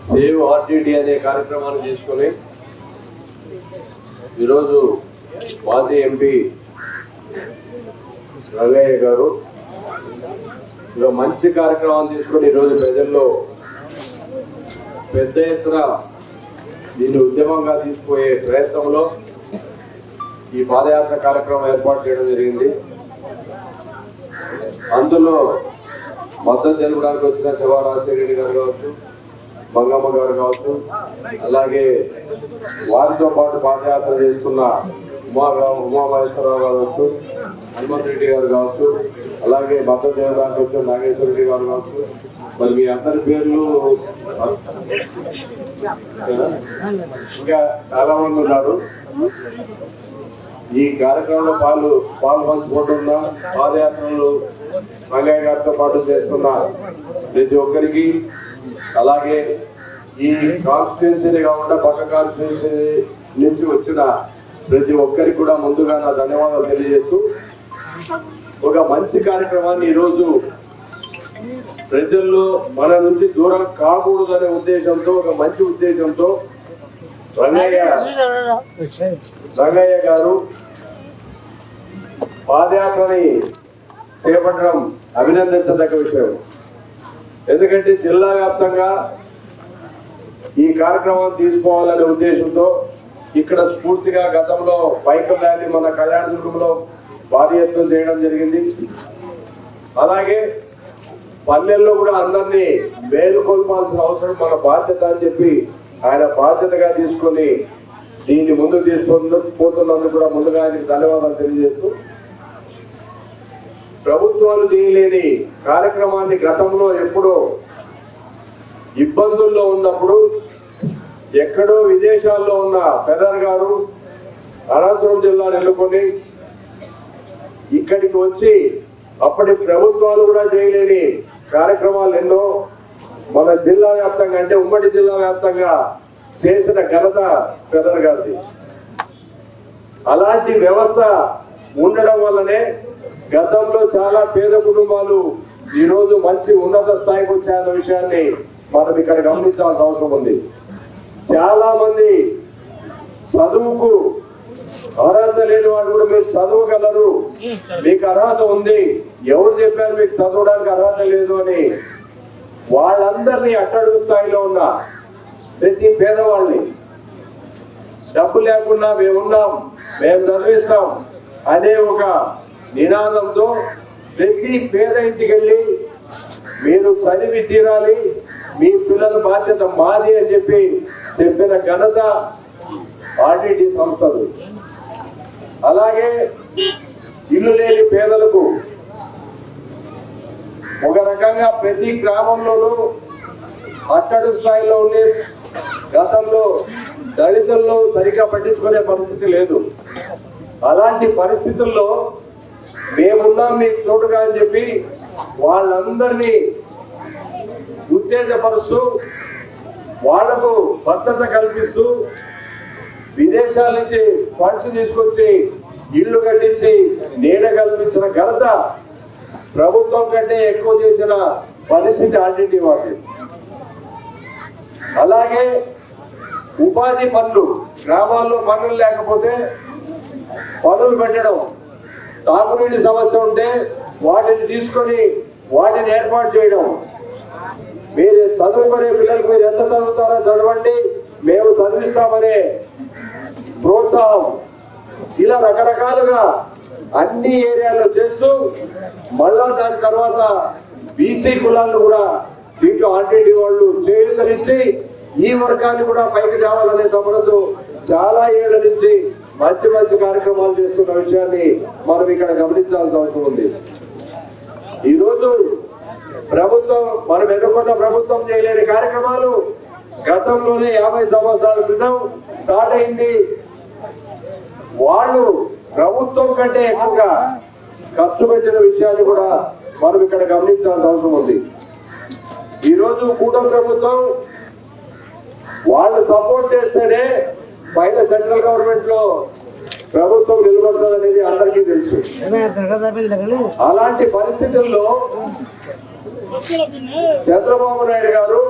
Save RTD అనే కార్యక్రమాన్ని తీసుకొని ఈరోజు మాజీ ఎంపీ రంగయ్య గారు ఒక మంచి కార్యక్రమాన్ని తీసుకొని ఈరోజు ప్రజల్లో పెద్ద ఎత్తున దీన్ని ఉద్యమంగా తీసుకుపోయే ప్రయత్నంలో ఈ పాదయాత్ర కార్యక్రమం ఏర్పాటు చేయడం జరిగింది. అందులో మద్దతు తెలపడానికి వచ్చిన శివ రాజశేఖర గారు కావచ్చు, మంగమ్మ గారు కావచ్చు, అలాగే వారితో పాటు పాదయాత్ర చేస్తున్న ఉమామహేశ్వరరావు గారు కావచ్చు, హనుమంత్ రెడ్డి గారు కావచ్చు, అలాగే మద్దతు తెలపడానికి వచ్చిన నాగేశ్వర రెడ్డి గారు కావచ్చు. మరి మీ అందరి పేర్లు ఇంకా చాలా మంది ఉన్నారు. ఈ కార్యక్రమంలో పాల్పంచుకుంటున్న పాదయాత్రలు రంగయ్య గారితో పాటు చేస్తున్న ప్రతి ఒక్కరికి, అలాగే ఈ కాన్స్టిట్యున్సీ కాకుండా పక్క కాన్స్టిట్యున్సీ నుంచి వచ్చిన ప్రతి ఒక్కరికి కూడా ముందుగా నా ధన్యవాదాలు తెలియజేస్తూ, ఒక మంచి కార్యక్రమాన్ని ఈరోజు ప్రజల్లో మన నుంచి దూరం కాకూడదనే ఉద్దేశంతో, ఒక మంచి ఉద్దేశంతో రంగయ్య గారు పాదయాత్రని చేపట్టడం అభినందించదగ్గ విషయం. ఎందుకంటే జిల్లా వ్యాప్తంగా ఈ కార్యక్రమం తీసుకోవాలనే ఉద్దేశంతో ఇక్కడ స్ఫూర్తిగా గతంలో బైక్ ర్యాలీ మన కళ్యాణదుర్గంలో భారీ ఎత్తున చేయడం జరిగింది. అలాగే పల్లెల్లో కూడా అందరినీ మేలుకొల్పాల్సిన అవసరం మన బాధ్యత అని చెప్పి ఆయన బాధ్యతగా తీసుకొని దీన్ని ముందుకు తీసుకుపోతున్నందుకు కూడా ముందుగా ఆయనకు ధన్యవాదాలు తెలియజేస్తూ, ప్రభుత్వాలు చేయలేని కార్యక్రమాన్ని గతంలో ఎప్పుడో ఇబ్బందుల్లో ఉన్నప్పుడు ఎక్కడో విదేశాల్లో ఉన్న ఫెడరల్ గారు అనంతపురం జిల్లాను ఎన్నుకొని ఇక్కడికి వచ్చి అప్పటి ప్రభుత్వాలు కూడా చేయలేని కార్యక్రమాలు ఎన్నో మన జిల్లా వ్యాప్తంగా, అంటే ఉమ్మడి జిల్లా వ్యాప్తంగా చేసిన ఘనత ఫెడరల్ గారిది. అలాంటి వ్యవస్థ ఉండడం వల్లనే గతంలో చాలా పేద కుటుంబాలు ఈరోజు మంచి ఉన్నత స్థాయికి వచ్చాయన్న విషయాన్ని మనం ఇక్కడ గమనించాల్సిన అవసరం ఉంది. చాలా మంది చదువుకు అర్హత లేని వాడు కూడా మీరు చదవగలరు, మీకు అర్హత ఉంది, ఎవరు చెప్పారు మీకు చదవడానికి అర్హత లేదు అని వాళ్ళందరినీ అట్టడుగు స్థాయిలో ఉన్న ప్రతి పేదవాళ్ళని డబ్బు లేకుండా మేమున్నాం, మేము చదివిస్తాం అనే ఒక నినాదంతో ప్రతి పేద ఇంటికి వెళ్ళి మీరు చదివి తీరాలి, మీ పిల్లల బాధ్యత మాది అని చెప్పిన ఘనత ఆర్టీటీ సంస్థలు. అలాగే ఇల్లు లేని పేదలకు ఒక రకంగా ప్రతి గ్రామంలోనూ అట్టడు స్థాయిలో ఉండే, గతంలో దళితుల్లో సరిగ్గా పట్టించుకునే పరిస్థితి లేదు. అలాంటి పరిస్థితుల్లో మేమున్నాం మీకు తోడుగా అని చెప్పి వాళ్ళందరినీ ఉత్తేజపరుస్తూ, వాళ్లకు భద్రత కల్పిస్తూ, విదేశాల నుంచి ఫండ్స్ తీసుకొచ్చి ఇళ్లు కట్టించి నీడ కల్పించిన ఘనత ప్రభుత్వం కంటే ఎక్కువ చేసిన పరిస్థితి ఆర్టీటీ వారి. అలాగే ఉపాధి పనులు, గ్రామాల్లో పనులు లేకపోతే పనులు పెట్టడం, తాగునీటి సమస్య ఉంటే వాటిని తీసుకొని వాటిని ఏర్పాటు చేయడం, మీరు చదువుకునే పిల్లలకు మీరు ఎంత చదువుతారో చదవండి, మేము చదివిస్తామనే ప్రోత్సాహం, ఇలా రకరకాలుగా అన్ని ఏరియాల్లో చేస్తూ మళ్ళా దాని తర్వాత బీసీ కులాలను కూడా దీంట్లో ఆర్టీటీ వాళ్ళు చేయూతనిచ్చి ఈ వర్గాన్ని కూడా పైకి తేవాలనే తమలతో చాలా ఏళ్ల నుంచి మంచి మంచి కార్యక్రమాలు చేస్తున్న విషయాన్ని మనం ఇక్కడ గమనించాల్సిన అవసరం ఉంది. ఈరోజు ప్రభుత్వం, మనం ఎన్నుకున్న ప్రభుత్వం చేయలేని కార్యక్రమాలు గతంలోనే 50 సంవత్సరాల క్రితం స్టార్ట్ అయింది. వాళ్ళు ప్రభుత్వం కంటే ఎక్కువగా ఖర్చు పెట్టిన విషయాన్ని కూడా మనం ఇక్కడ గమనించాల్సిన అవసరం ఉంది. ఈరోజు కూటమి ప్రభుత్వం వాళ్ళు సపోర్ట్ చేస్తేనే పైన సెంట్రల్ గవర్నమెంట్ లో ప్రభుత్వం నిలబడుతుంది అనేది అందరికీ తెలుసు. అలాంటి పరిస్థితుల్లో చంద్రబాబు నాయుడు గారు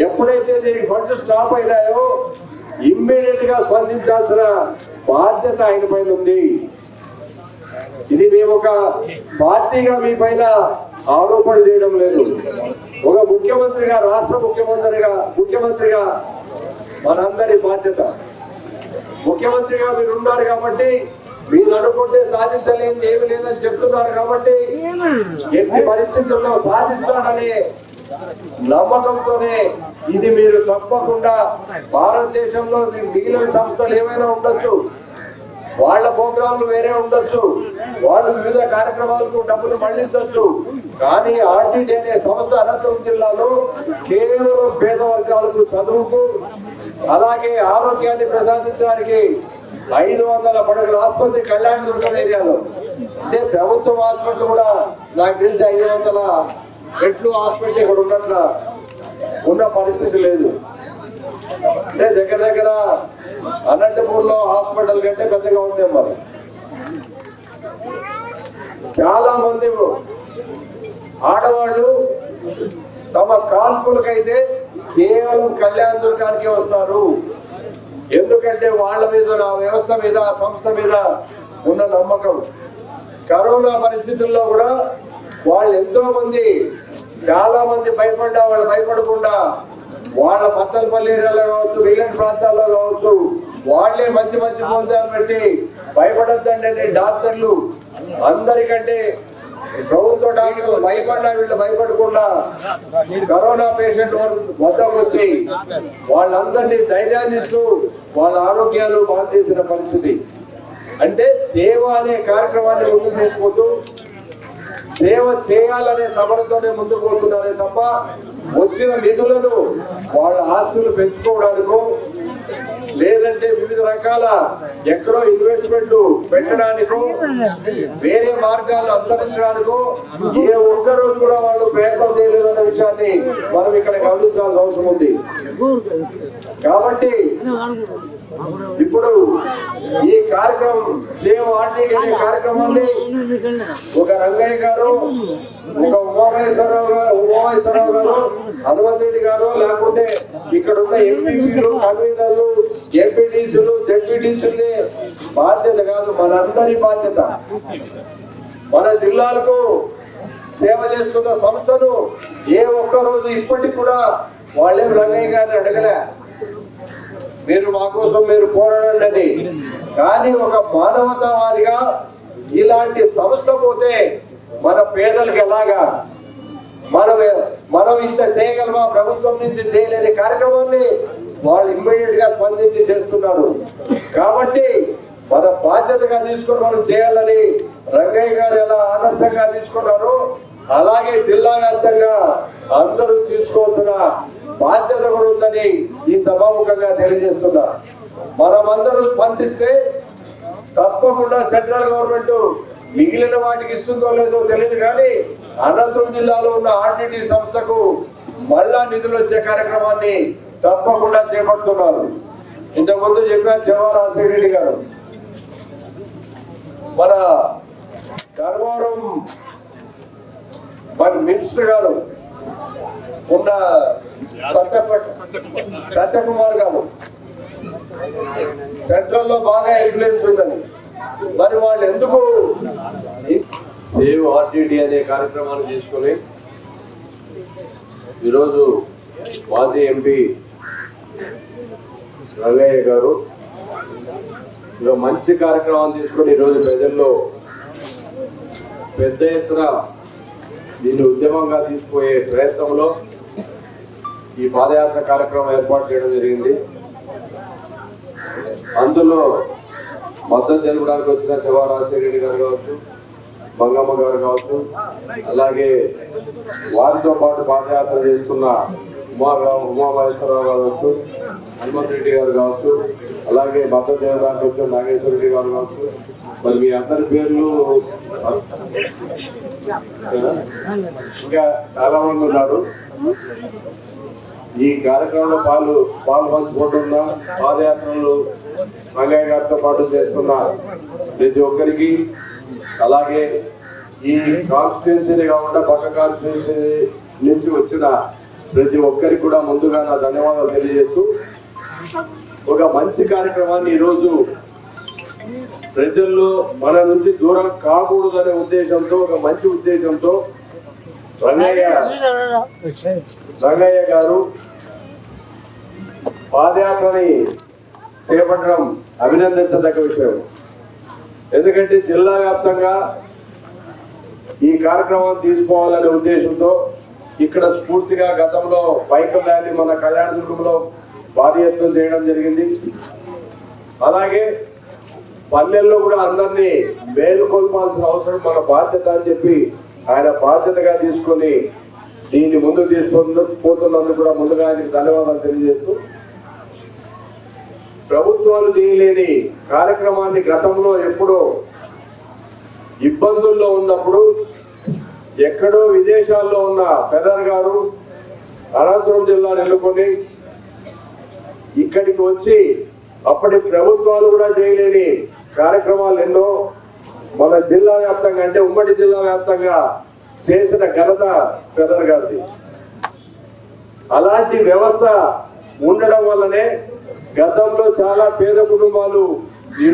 ఎప్పుడైతే దీనికి ఫండ్స్ స్టాప్ అయినాయో ఇమ్మీడియట్ గా స్పందించాల్సిన బాధ్యత ఆయన పైన ఉంది. ఇది మేము ఒక పార్టీగా మీ పైన ఆరోపణ చేయడం లేదు. ఒక ముఖ్యమంత్రిగా, రాష్ట్ర ముఖ్యమంత్రిగా మనందరి బాధ్యత. ముఖ్యమంత్రిగా మీరు ఉన్నారు కాబట్టి, మీరు అనుకుంటే సాధించలేనిది ఏమి లేదని చెప్తున్నారు కాబట్టి ఎట్టి పరిస్థితుల్లో సాధిస్తారనే నమ్మకంతోనే ఇది మీరు తప్పకుండా భారతదేశంలో మిగిలిన సంస్థలు ఏమైనా ఉండొచ్చు, వాళ్ళ ప్రోగ్రాంలు వేరే ఉండొచ్చు, వాళ్ళు వివిధ కార్యక్రమాలకు డబ్బులు మళ్లించవచ్చు. కానీ ఆర్టీటీ అనే సంస్థ అనంతపురం జిల్లాలో కేవలం పేద వర్గాలకు చదువుకు అలాగే ఆరోగ్యాన్ని ప్రసాదించడానికి 500 పడగల ఆసుపత్రి కళ్యాణదుర్గం ఏరియాలో, అంటే ప్రభుత్వ హాస్పిటల్ కూడా నాకు తెలిసి 500 బెడ్లు హాస్పిటల్ ఇక్కడ ఉన్న పరిస్థితి లేదు. అంటే దగ్గర అనంతపూర్లో హాస్పిటల్ కంటే పెద్దగా ఉంది. మరి చాలా మంది ఆడవాళ్ళు తమ కాల్పులకైతే కేవలం కళ్యాణదుర్గానికే వస్తారు. ఎందుకంటే వాళ్ళ మీద, ఆ వ్యవస్థ మీద, ఆ సంస్థ మీద ఉన్న నమ్మకం. కరోనా పరిస్థితుల్లో కూడా వాళ్ళు ఎంతో మంది, చాలా మంది వాళ్ళు భయపడకుండా వాళ్ళ పత్తలపల్లి ఏరియాలో కావచ్చు, మిగిలిన ప్రాంతాల్లో కావచ్చు, వాళ్లే మంచి భోజనాలు పెట్టి భయపడద్దండి డాక్టర్లు అందరికంటే ప్రభుత్వ డాక్టర్లు వీళ్ళు భయపడకుండా కరోనా పేషెంట్ వద్దకు వచ్చి వాళ్ళందరినీ ధైర్యాన్ని ఇస్తూ వాళ్ళ ఆరోగ్యాలు బాగు చేసిన పరిస్థితి. అంటే సేవ అనే కార్యక్రమాన్ని ముందుకు తీసుకుంటూ సేవ చేయాలనే తపనతోనే ముందుకు పోతున్నారే తప్ప వచ్చిన నిధులను వాళ్ళ ఆస్తులు పెంచుకోవడానికో లేదంటే వివిధ రకాల ఎక్కడో ఇన్వెస్ట్మెంట్ పెట్టడానికో వేరే మార్గాలు అనుసరించడానికో ఏ ఒక్క రోజు కూడా వాళ్ళు ప్రయత్నం చేయలేదన్న విషయాన్ని మనం ఇక్కడ గమనించాల్సిన అవసరం ఉంది. కాబట్టి ఇప్పుడు ఈ కార్యక్రమం సేవ ఆర్టీటీ అనే కార్యక్రమాన్ని ఒక రంగయ్య గారు, ఒక ఉమామహేశ్వరరావు గారు, హనుమంతరెడ్డి గారు, లేకుంటే ఇక్కడ ఉన్న ఎంపీలు, కన్వీనర్లు, ఎంపీటీసీలు, జెడ్పీటీసీలే బాధ్యత కాదు, మనందరి బాధ్యత. మన జిల్లాలకు సేవ చేస్తున్న సంస్థను ఏ ఒక్క రోజు ఇప్పటికి కూడా వాళ్ళేం రంగయ్య గారిని అడగలే, మీరు మా కోసం మీరు పోరాడండి. కానీ ఒక మానవతావాదిగా ఇలాంటి సంస్థ పోతే మన పేదలకు ఎలాగా, మనం ఇంత చేయగలమా, ప్రభుత్వం నుంచి చేయలేని కార్యక్రమాన్ని వాళ్ళు ఇమ్మీడియట్ గా స్పందించి చేస్తున్నారు. కాబట్టి మన బాధ్యతగా తీసుకొని మనం చేయాలని రంగయ్య గారు ఎలా ఆదర్శంగా తీసుకున్నారో అలాగే జిల్లా వ్యాప్తంగా అందరూ తీసుకోవాల్సిన బాధ్యత కూడా ఉందని ఈ సభాముఖంగా తెలియజేస్తున్నా. మనమందరూ స్పందిస్తే తప్పకుండా సెంట్రల్ గవర్నమెంట్ మిగిలిన వాటికి ఇస్తుందో లేదో తెలియదు, కానీ అనంతపురం జిల్లాలో ఉన్న ఆర్టీటీ సంస్థకు మళ్ళా నిధులు వచ్చే కార్యక్రమాన్ని తప్పకుండా చేపడుతున్నారు. ఇంతకుముందు చెప్పారు చెవా రాజశేఖర గారు, మన ధర్మవరం మన మినిస్టర్ గారు ఉన్న సత్యకుమార్ గారు సెంట్రల్ లో బాగా ఇన్ఫ్లుయెన్స్ ఉందని, మరి వాళ్ళు ఎందుకు సేవ్ ఆర్టీటీ అనే కార్యక్రమాన్ని తీసుకుని ఈరోజు మాజీ ఎంపీ రంగయ్య గారు మంచి కార్యక్రమాన్ని తీసుకొని ఈరోజు ప్రజల్లో పెద్ద ఎత్తున దీన్ని ఉద్యమంగా తీసుకుపోయే ప్రయత్నంలో ఈ పాదయాత్ర కార్యక్రమం ఏర్పాటు చేయడం జరిగింది. అందులో మద్దతు తెలపడానికి వచ్చిన చెవా రాజశేఖర గారు కావచ్చు, మంగమ్మ గారు కావచ్చు, అలాగే వారితో పాటు పాదయాత్ర చేస్తున్న ఉమామహేశ్వరరావు గారు కావచ్చు, హనుమంతరెడ్డి గారు కావచ్చు, అలాగే మద్దతు తెలపడానికి వచ్చిన నాగేశ్వరరెడ్డి గారు కావచ్చు, మరి మీ అందరి పేర్లు ఇంకా చాలా మంది ఉన్నారు. ఈ కార్యక్రమంలో పాలు పంచుకుంటున్న పాదయాత్రలు రంగయ్య గారితో పాటు చేస్తున్న ప్రతి ఒక్కరికి, అలాగే ఈ కాన్స్టిట్యున్సీ కాకుండా పక్క కాన్స్టిట్యున్సీ నుంచి వచ్చిన ప్రతి ఒక్కరికి కూడా ముందుగా నా ధన్యవాదాలు తెలియజేస్తూ ఒక మంచి కార్యక్రమాన్ని ఈరోజు ప్రజల్లో మన నుంచి దూరం కాకూడదనే ఉద్దేశంతో ఒక మంచి ఉద్దేశంతో రంగయ్య గారు పాదయాత్రని చేపట్టడం అభినందించదగ్గ విషయం. ఎందుకంటే జిల్లా వ్యాప్తంగా ఈ కార్యక్రమాన్ని తీసుకోవాలనే ఉద్దేశంతో ఇక్కడ స్ఫూర్తిగా గతంలో బైక్ ర్యాలీ మన కళ్యాణదుర్గంలో భారీ ఎత్తున చేయడం జరిగింది. అలాగే పల్లెల్లో కూడా అందరినీ మేలుకొల్పాల్సిన అవసరం మన బాధ్యత అని చెప్పి ఆయన బాధ్యతగా తీసుకొని దీన్ని ముందుకు తీసుకుపోతున్నందుకు కూడా ముందుగా ఆయనకు ధన్యవాదాలు తెలియజేస్తూ ప్రభుత్వాలు చేయలేని కార్యక్రమాన్ని గతంలో ఎప్పుడో ఇబ్బందుల్లో ఉన్నప్పుడు ఎక్కడో విదేశాల్లో ఉన్న ఫెదర్ గారు అనంతపురం జిల్లాను ఎన్నుకొని ఇక్కడికి వచ్చి అప్పటి ప్రభుత్వాలు కూడా చేయలేని కార్యక్రమాలు ఎన్నో మన జిల్లా వ్యాప్తంగా అంటే ఉమ్మడి జిల్లా వ్యాప్తంగా చేసిన ఘనత ఫెదర్ గారిది. అలాంటి వ్యవస్థ ఉండడం వల్లనే గతంలో చాలా పేద కుటుంబాలు